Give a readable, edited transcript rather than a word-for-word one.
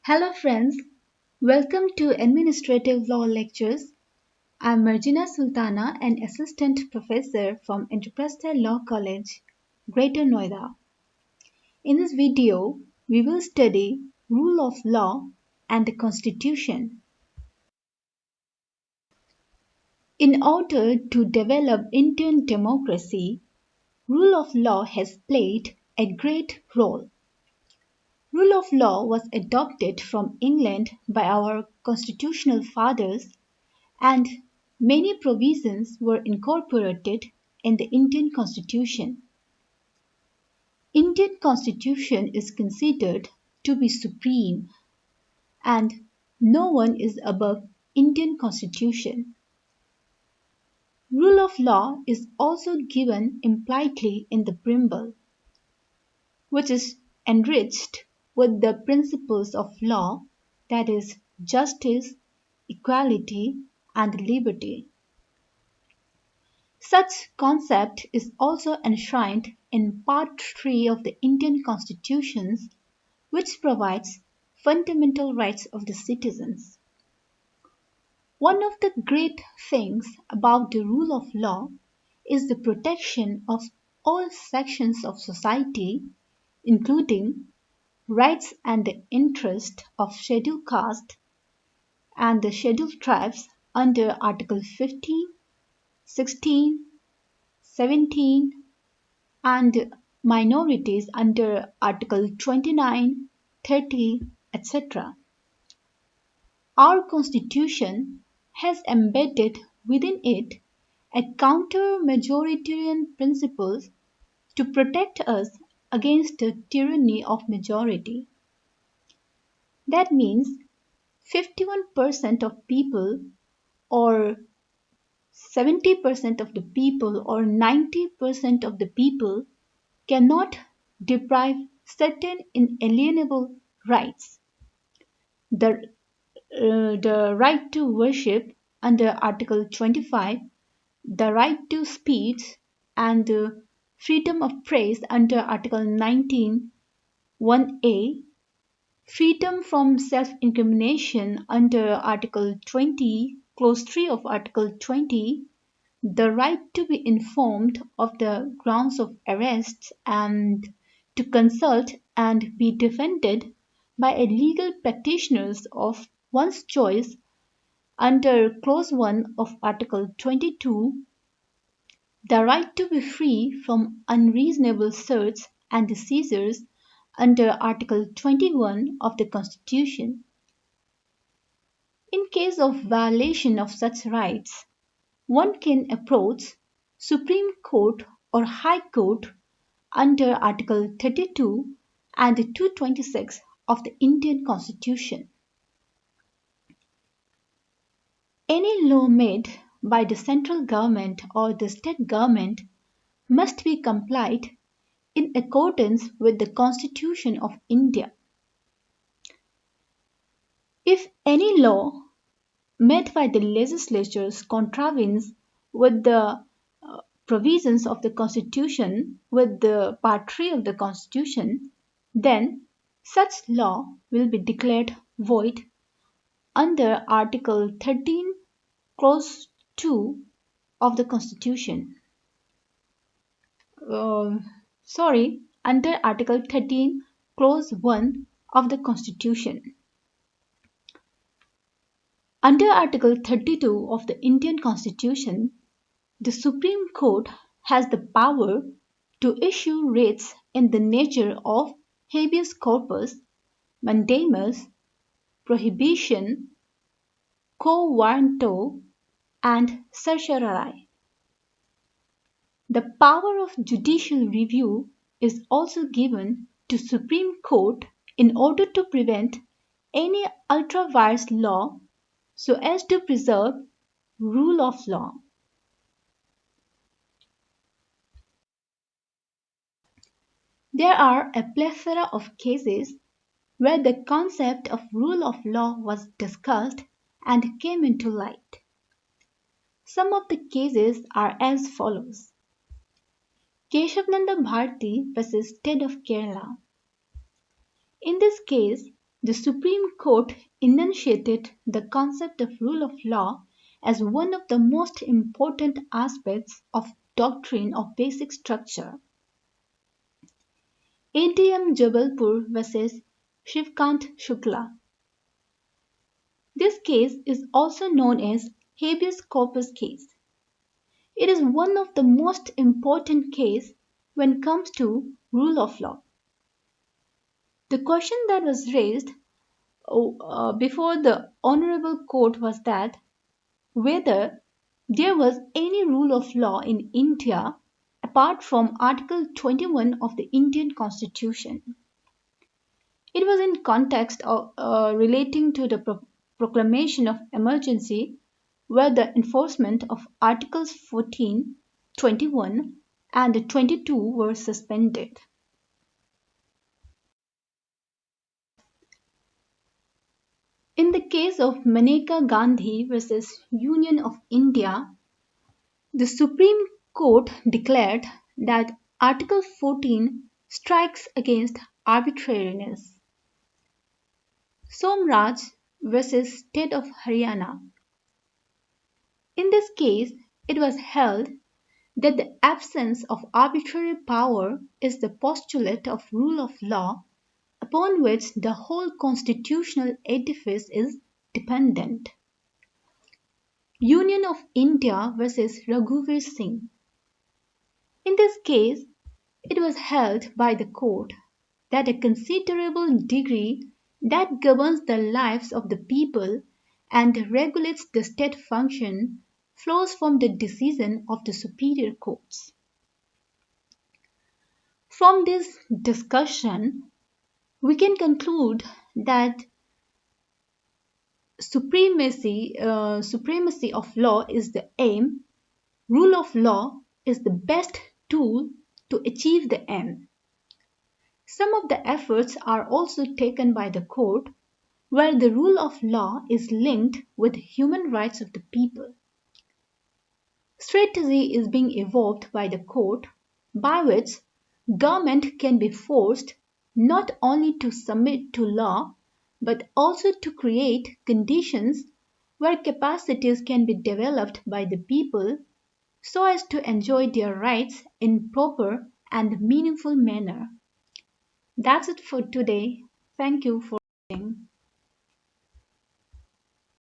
Hello friends, welcome to Administrative Law Lectures. I'm Marjina Sultana, an Assistant Professor from Interpreter Law College, Greater Noida. In this video, we will study rule of law and the Constitution. In order to develop Indian democracy, rule of law has played a great role. Rule of law was adopted from England by our constitutional fathers and many provisions were incorporated in the Indian Constitution. Indian Constitution is considered to be supreme and no one is above Indian Constitution. Rule of law is also given impliedly in the preamble, which is enriched with the principles of law, that is, justice, equality, and liberty. Such concept is also enshrined in Part 3 of the Indian Constitution, which provides fundamental rights of the citizens. One of the great things about the rule of law is the protection of all sections of society, including rights and the interest of scheduled caste and the scheduled tribes under Article 15, 16, 17 and minorities under Article 29, 30, etc. Our Constitution has embedded within it a counter-majoritarian principle to protect us against the tyranny of majority. That means 51% of people or 70% of the people or 90% of the people cannot deprive certain inalienable rights. The right to worship under Article 25, the right to speech and the freedom of press under Article 19, 1a, freedom from self-incrimination under Article 20, Clause 3 of Article 20, the right to be informed of the grounds of arrest and to consult and be defended by a legal practitioner of one's choice under Clause 1 of Article 22, the right to be free from unreasonable search and seizures under Article 21 of the Constitution. In case of violation of such rights, one can approach Supreme Court or High Court under Article 32 and 226 of the Indian Constitution. Any law made by the central government or the state government must be complied in accordance with the Constitution of India. If any law made by the legislatures contravenes with the provisions of the Constitution, with the Part 3 of the Constitution, then such law will be declared void under Article 13, Clause 2 of the Constitution. Under Article 13, Clause 1 of the Constitution. Under Article 32 of the Indian Constitution, the Supreme Court has the power to issue writs in the nature of habeas corpus, mandamus, prohibition, quo warranto, and certiorari. The power of judicial review is also given to Supreme Court in order to prevent any ultra-vires law so as to preserve rule of law. There are a plethora of cases where the concept of rule of law was discussed and came into light. Some of the cases are as follows. Keshavananda Bharati vs. State of Kerala. In this case, The Supreme Court enunciated the concept of rule of law as one of the most important aspects of doctrine of basic structure. ATM Jabalpur vs. Shivkant Shukla. This case is also known as habeas corpus case. It is one of the most important cases when it comes to rule of law. The question that was raised before the Honorable Court was that whether there was any rule of law in India apart from Article 21 of the Indian Constitution. It was in context of relating to the proclamation of emergency where the enforcement of Articles 14, 21 and 22 were suspended. In the case of Maneka Gandhi versus Union of India, the Supreme Court declared that Article 14 strikes against arbitrariness. Somraj versus State of Haryana. In this case, it was held that the absence of arbitrary power is the postulate of rule of law upon which the whole constitutional edifice is dependent. Union of India versus Raghuveer Singh. In this case, it was held by the court that a considerable degree that governs the lives of the people and regulates the state function flows from the decision of the superior courts. From this discussion, we can conclude that supremacy of law is the aim, rule of law is the best tool to achieve the aim. Some of the efforts are also taken by the court where the rule of law is linked with human rights of the people. Strategy is being evolved by the court by which government can be forced not only to submit to law but also to create conditions where capacities can be developed by the people so as to enjoy their rights in proper and meaningful manner. That's it for today. Thank you for